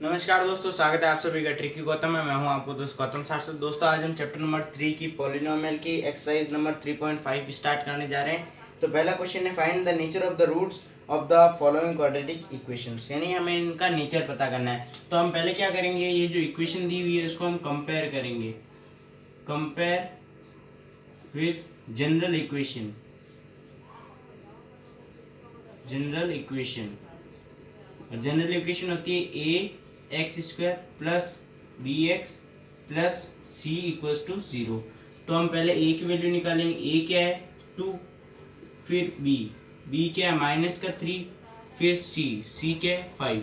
नमस्कार दोस्तों, स्वागत है आप सभी का ट्रिकी गौतम में। मैं हूं आपको दोस्त गौतम सारस्वत। दोस्तों आज हम चैप्टर नंबर 3 की पॉलिनोमियल की एक्सरसाइज नंबर 3.5 स्टार्ट करने जा रहे हैं। तो पहला क्वेश्चन है find the nature of the roots of the following quadratic equations, यानी हमें इनका नेचर पता करना है। तो हम पहले क्या करेंगे, ये जो इक्वेशन दी हुई है इसको हम कंपेयर करेंगे, compare with general equation. General equation होती है a x square plus b x plus c equals to 0। तो हम पहले ए की वैल्यू निकालेंगे। ए क्या है 2, फिर बी क्या है -3, फिर सी क्या है 5।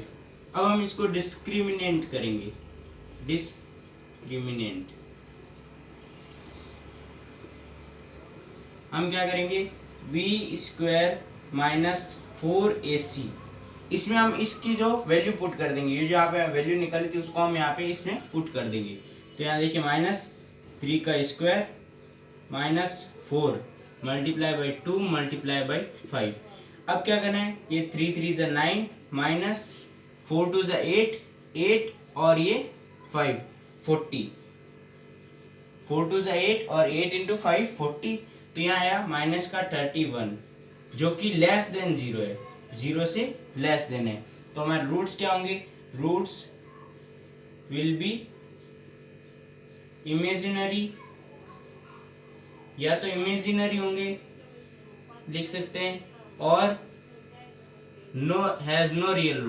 अब हम इसको डिस्क्रिमिनेंट करेंगे, हम क्या करेंगे बी स्क्वायर -4ac, इसमें हम इसकी जो वैल्यू पुट कर देंगे, ये जो यहाँ पे वैल्यू निकाली थी उसको हम यहाँ पे इसमें पुट कर देंगे। तो यहाँ देखिए -3 का square -4 multiply by 2 multiply by 5। अब क्या करना है, ये 3 3 ज़ा 9 -4 2 ज़ा 8 और ये 5 40, 4 2 ज़ा 8 और 8 इंटू 5 40। तो यहाँ आया माइनस का 31 जो कि लेस देन 0 है, 0 से लेस देन है। तो हमारे रूट्स क्या होंगे, रूट्स विल बी इमेजिनरी, या तो इमेजिनरी होंगे लिख सकते हैं, और हैज नो रियल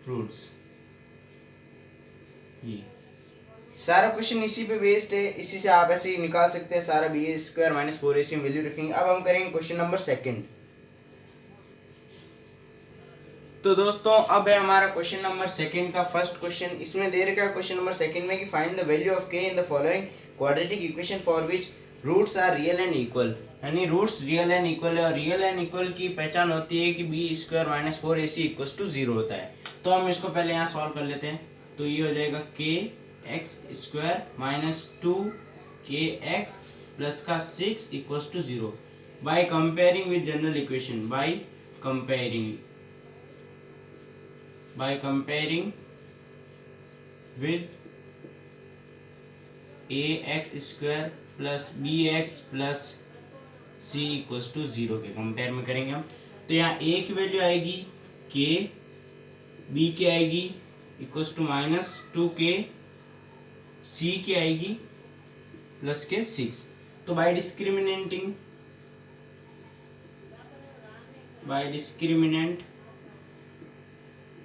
रूट्स। ये सारा क्वेश्चन इसी पे बेस्ड है, इसी से आप ऐसे ही निकाल सकते हैं सारा। बी स्क्वायर -4ac वैल्यू रखेंगे। अब हम करेंगे क्वेश्चन नंबर 2। तो दोस्तों अब है हमारा क्वेश्चन नंबर 2 का फर्स्ट क्वेश्चन। इसमें दे रखा है क्वेश्चन नंबर 2 में कि find the value of k in the following quadratic equation for which roots are real and equal, यानी रूट्स रियल एंड इक्वल है। और रियल एंड इक्वल की पहचान होती है कि B square -4ac equals to 0 होता है। तो हम इसको पहले यहाँ सॉल्व कर लेते हैं। तो ये हो जाएगा k x square -2kx plus का 6 equals to 0 by comparing with general equation, by comparing with ax square plus bx plus c equals to 0 के कंपेयर में करेंगे हम। तो यहाँ a की वैल्यू आएगी k, b की आएगी इक्वल्स टू -2k, c की आएगी प्लस के 6। तो by discriminant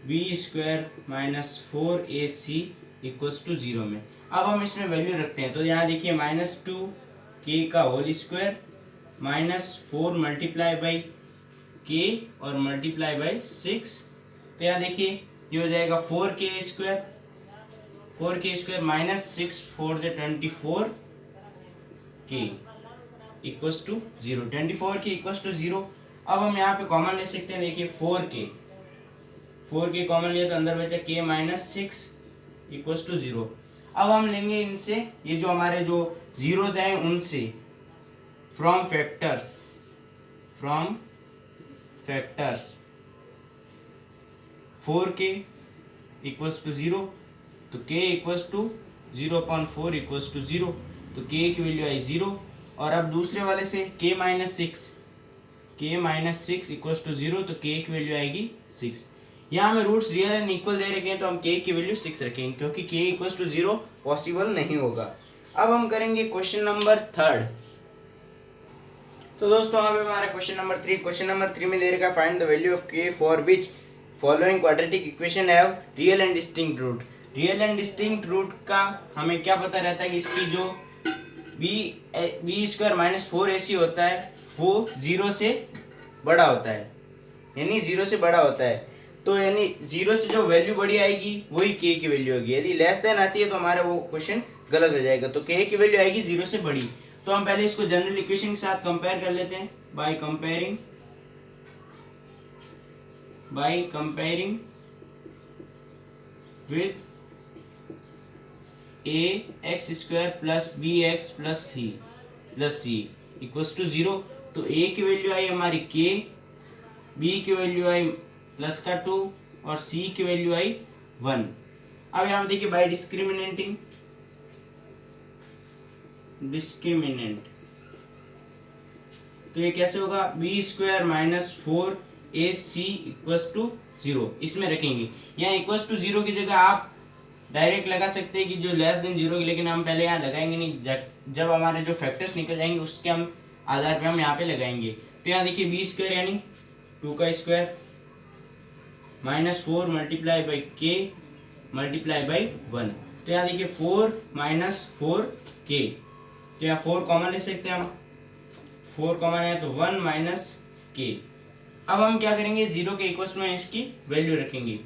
b square -4ac equals to 0 में अब हम इसमें वैल्यू रखते हैं। तो यहाँ देखिए -2k का whole square -4 multiply by k और मल्टीप्लाई बाई 6। तो यहाँ देखिए ये हो जाएगा 4k स्क्वायर -6 4 से 24k equals to 0, 24k equals to 0। अब हम यहाँ पे कॉमन ले सकते हैं। देखिए 4k कॉमन लिया तो अंदर बचा k -6 इक्वल्स टू 0। अब हम लेंगे इनसे, ये जो हमारे जो जीरोज हैं उनसे, from factors 4k equals to 0, तो k equals to 0/4 equals to 0। तो k की वैल्यू आई 0। और अब दूसरे वाले से k -6 इक्वल्स टू 0, तो k की वैल्यू आएगी 6। यहाँ हमें रूट्स रियल एंड इक्वल दे रखे हैं तो हम k की वैल्यू 6 रखेंगे, क्योंकि k इक्वल्स टू 0 पॉसिबल नहीं होगा। अब हम करेंगे क्वेश्चन नंबर 3। तो दोस्तों अब हमारा क्वेश्चन नंबर 3 में दे रखा है find the value of k for which following quadratic equation have real and distinct root. Real and distinct root का हमें क्या पता रहता है कि इसकी जो बी स्क्वायर -4ac होता है वो 0 से बड़ा होता है, यानी 0 से बड़ा होता है। तो यानी 0 से जो वैल्यू बड़ी आएगी वही k की वैल्यू होगी। यदि लेस देन आती है तो हमारा वो क्वेश्चन गलत हो जाएगा। तो k की वैल्यू आएगी 0 से बड़ी। तो हम पहले इसको जनरल इक्वेशन के साथ कंपेयर कर लेते हैं, by comparing with ax square plus bx plus c equals to 0। तो a की वैल्यू आई हमारी k, b की वैल्यू आई प्लस का 2, और सी की वैल्यू आई 1। अब यहाँ पे देखिए बाय डिस्क्रिमिनेंट तो ये कैसे होगा, b square minus 4ac equals to 0 इसमें रखेंगे। यहाँ इक्वल्स टू 0 की जगह आप डायरेक्ट लगा सकते हैं कि जो लेस देन 0 की, लेकिन हम पहले यहाँ लगाएंगे नहीं, जब हमारे जो फैक्टर्स निकल जाएंगे उसके हम आधार पे हम यहाँ पे लगाएंगे। तो यहाँ देखिए बी स्क्वायर यानी 2 का स्क्वायर माइनस 4 मल्टीप्लाई बाई के मल्टीप्लाई बाई 1। तो यहाँ देखिए 4 माइनस 4k, तो यहाँ 4 कॉमन ले सकते हैं हम, 4 कॉमन है तो 1 माइनस के। अब हम क्या करेंगे, 0 के इक्वल्स में इसकी वैल्यू रखेंगे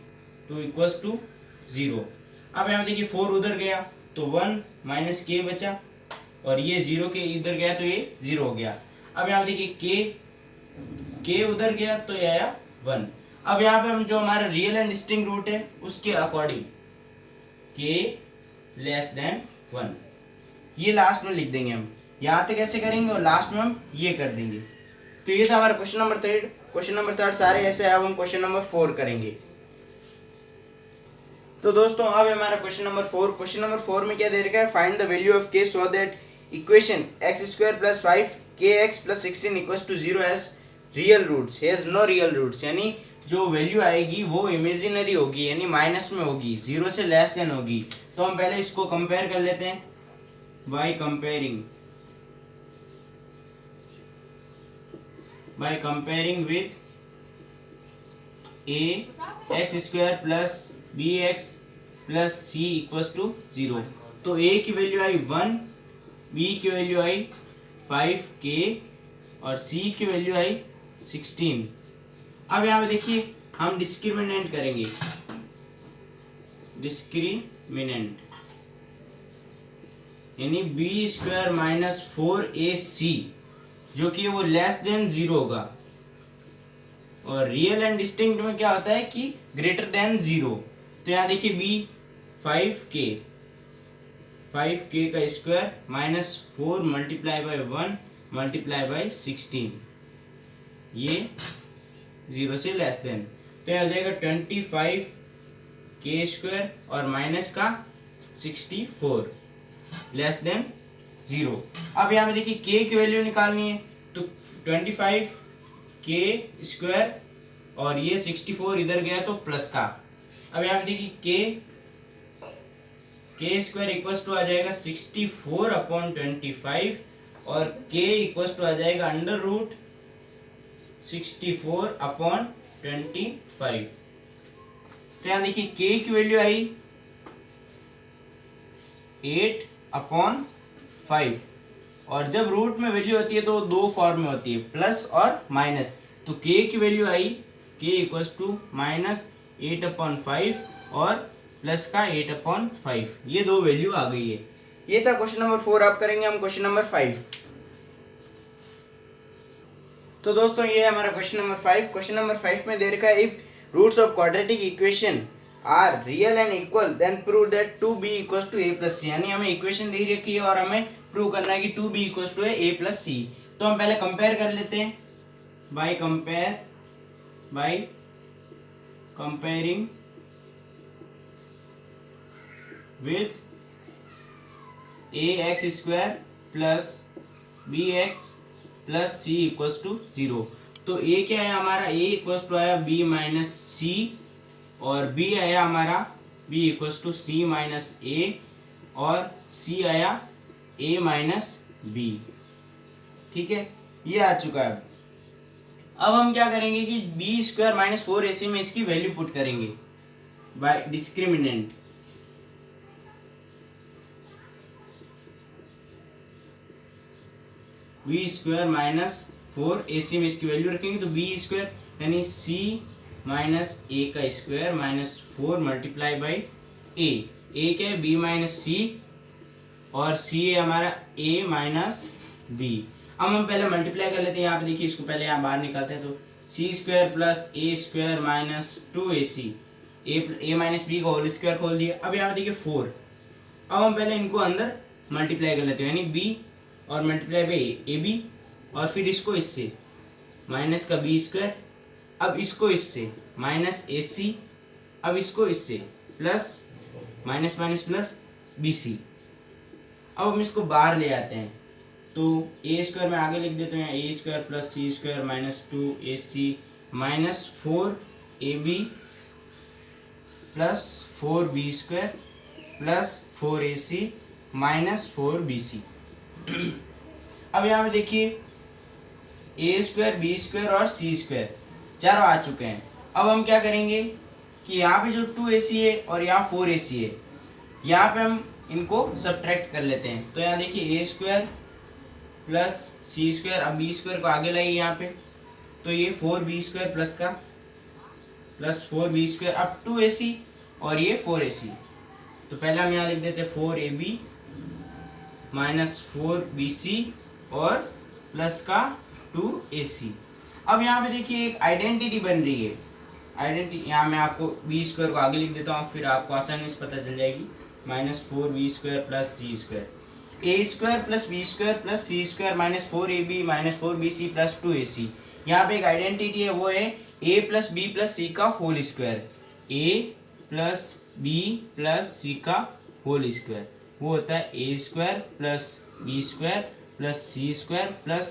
तो इक्वल्स टू 0। अब यहाँ देखिए 4 उधर गया तो 1 माइनस के बचा, और ये 0 के इधर गया तो ये 0 हो गया। अब यहाँ देखिए के उधर गया तो ये आया 1। अब यहाँ पे हम जो हमारा रियल एंड डिस्टिंक्ट रूट है उसके अकॉर्डिंग के लेस देन 1 ये लास्ट में लिख देंगे हम। यहाँ तक कैसे करेंगे और लास्ट में हम ये कर देंगे। तो ये था हमारा क्वेश्चन नंबर 3। क्वेश्चन नंबर 3 सारे ऐसे है। अब हम क्वेश्चन नंबर 4 करेंगे। तो दोस्तों अब हमारा क्वेश्चन नंबर 4। क्वेश्चन नंबर 4 में क्या दे रखा है, find the value of k so that equation x square plus 5kx plus 16 equals to 0 has real roots, has no real roots, यानी जो वैल्यू आएगी वो इमेजिनरी होगी, यानी माइनस में होगी, 0 से लेस देन होगी। तो हम पहले इसको कंपेयर कर लेते हैं by comparing with a x square plus bx plus c equals to 0। तो a की वैल्यू आई 1, b की वैल्यू आई 5k और c की वैल्यू आई 16। अब यहाँ पे देखिए हम डिस्क्रिमिनेंट करेंगे, यानी बी स्क्वायर माइनस 4ac जो कि वो लेस देन 0 होगा, और रियल एंड डिस्टिंक्ट में क्या होता है कि ग्रेटर देन 0। तो यहाँ देखिए b 5k का square minus 4 multiply by 1 multiply by 16, ये 0 से लेस देन। तो यह हो जाएगा 25k स्क्वायर और माइनस का 64 लेस देन 0। अब यहाँ पे देखिए k की वैल्यू निकालनी है, तो 25k स्क्वायर और ये 64 इधर गया तो प्लस का। अब यहाँ पे देखिए k स्क्वायर इक्वल्स टू आ जाएगा 64 अपॉन 25 और k इक्वल्स टू आ जाएगा अंडर रूट 64 अपॉन 25। तो यहाँ देखिए k की वैल्यू आई 8 अपॉन 5, और जब रूट में वैल्यू होती है तो दो फॉर्म में होती है, प्लस और माइनस। तो k की वैल्यू आई k equals to minus 8 upon 5 और प्लस का 8 अपॉन 5, ये दो वैल्यू आ गई है। ये था क्वेश्चन नंबर 4। अब करेंगे हम क्वेश्चन नंबर 5। तो दोस्तों ये है हमारा क्वेश्चन नंबर 5। क्वेश्चन नंबर 5 में दे रखा है if roots of quadratic equation are real and equal then prove that 2b equals to a plus c, यानी हमें इक्वेशन दे रखी है और हमें प्रूव करना है कि 2b equals to a plus c। तो हम पहले कंपेयर कर लेते हैं by comparing with ax square plus bx plus c equals to 0। तो a क्या है हमारा, a इक्वल्स टू आया b माइनस सी, और b आया हमारा b equals to c minus a, और c आया a माइनस b। ठीक है, ये आ चुका है। अब हम क्या करेंगे कि b स्क्वायर माइनस 4ac में इसकी वैल्यू पुट करेंगे by discriminant. B square minus 4ac में इसकी वैल्यू रखेंगे तो बी स्क्वायर यानी c माइनस ए का square minus 4 multiply by a क्या है b माइनस सी, और c है हमारा a माइनस b। अब हम पहले मल्टीप्लाई कर लेते हैं। यहाँ पे देखिए इसको पहले यहाँ बाहर निकालते हैं, तो c square plus a square minus 2ac, a minus b का होल स्क्वायर खोल दिया। अब यहाँ पे देखिए 4। अब हम पहले इनको अंदर मल्टीप्लाई कर लेते हैं, यानी b और मल्टीप्लाई बाई ए बी, और फिर इसको इससे माइनस का बी स्क्वायर, अब इसको इससे माइनस ए सी अब इसको इससे plus minus minus plus BC। अब हम इसको बाहर ले आते हैं तो a² में आगे लिख देते हैं a² plus c² minus 2ac minus 4ab plus 4b² plus 4ac minus 4bc। अब यहाँ पे देखिए a² b² और c² चारों आ चुके हैं। अब हम क्या करेंगे कि यहाँ पे जो 2ac है और यहाँ 4ac है, यहाँ पे हम इनको सब्ट्रैक्ट कर लेते हैं। तो यहाँ देखिए a² प्लस c², अब b² को आगे लाइए यहाँ पे, तो ये 4b² प्लस का प्लस 4b², अब 2ac और ये 4ac। तो पहले हम यहाँ लिख देते 4ab माइनस 4bc और प्लस का 2ac। अब यहाँ पे देखिए एक आइडेंटिटी बन रही है। आइडेंटिटी यहाँ मैं आपको b² को आगे लिख देता हूँ, फिर आपको आसानी से पता चल जाएगी। Minus 4b² plus c², a² plus b² plus c² minus 4ab minus 4bc plus 2ac। यहाँ पे एक आइडेंटिटी है, वो है a plus b plus c का whole square. a plus b plus c का होल स्क्वायर वो होता है a² plus b² plus c² plus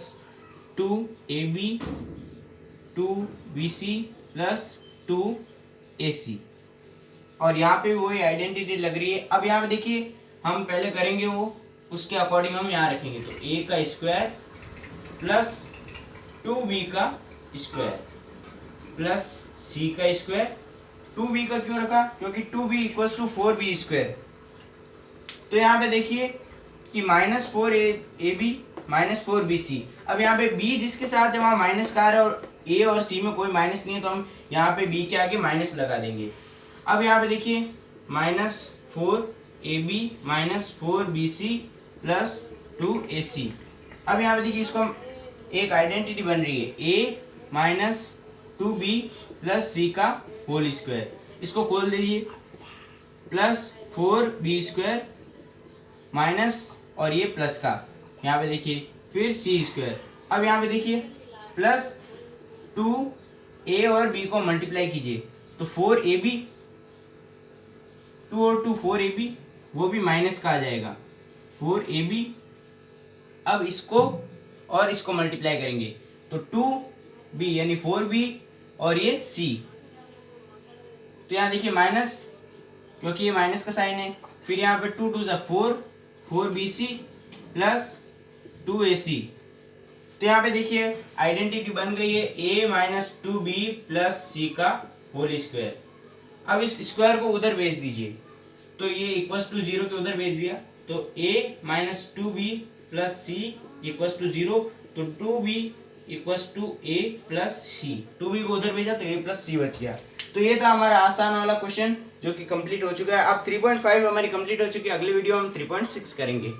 2ab 2bc plus 2ac। और यहाँ पे वही आइडेंटिटी लग रही है। अब यहाँ पे देखिए हम पहले करेंगे वो उसके अकॉर्डिंग हम यहाँ रखेंगे, तो a का स्क्वायर प्लस 2b का स्क्वायर प्लस c का स्क्वायर। 2b का क्यों रखा, क्योंकि 2b इक्वल्स टू 4b²। तो यहाँ पे देखिए कि माइनस 4ab माइनस 4bc। अब यहाँ पे b जिसके साथ है वहाँ माइनस का आ रहा है और a और c में कोई माइनस नहीं है, तो हम यहाँ पे b के आगे माइनस लगा देंगे। अब यहाँ पे देखिए minus 4ab minus 4bc plus 2ac। अब यहाँ पे देखिए इसको हम एक आइडेंटिटी बन रही है a minus 2b plus c का होल स्क्वायर। इसको खोल दीजिए, प्लस 4b² माइनस और ये प्लस का यहाँ पे देखिए फिर c²। अब यहाँ पे देखिए प्लस 2a और b को मल्टीप्लाई कीजिए, तो 4ab 2 और 2 4ab वो भी माइनस का आ जाएगा 4ab। अब इसको और इसको मल्टीप्लाई करेंगे तो 2b यानी 4b और ये c। तो यहाँ देखिए माइनस, क्योंकि ये माइनस का साइन है। फिर यहाँ पे 2 2 4 4bc प्लस 2ac। तो यहाँ पे देखिए आइडेंटिटी बन गई है a minus 2b plus c का होल स्क्वायर। अब इस स्क्वायर को उधर भेज दीजिए, तो ये इक्वल्स टू 0 के उधर भेज दिया, तो a minus 2b plus c equals to 0, तो 2b equals to a plus c। 2b को उधर भेजा तो a प्लस c बच गया। तो ये था हमारा आसान वाला क्वेश्चन जो कि कंप्लीट हो चुका है। अब 3.5 हमारी कंप्लीट हो चुकी है। अगली वीडियो हम 3.6 करेंगे।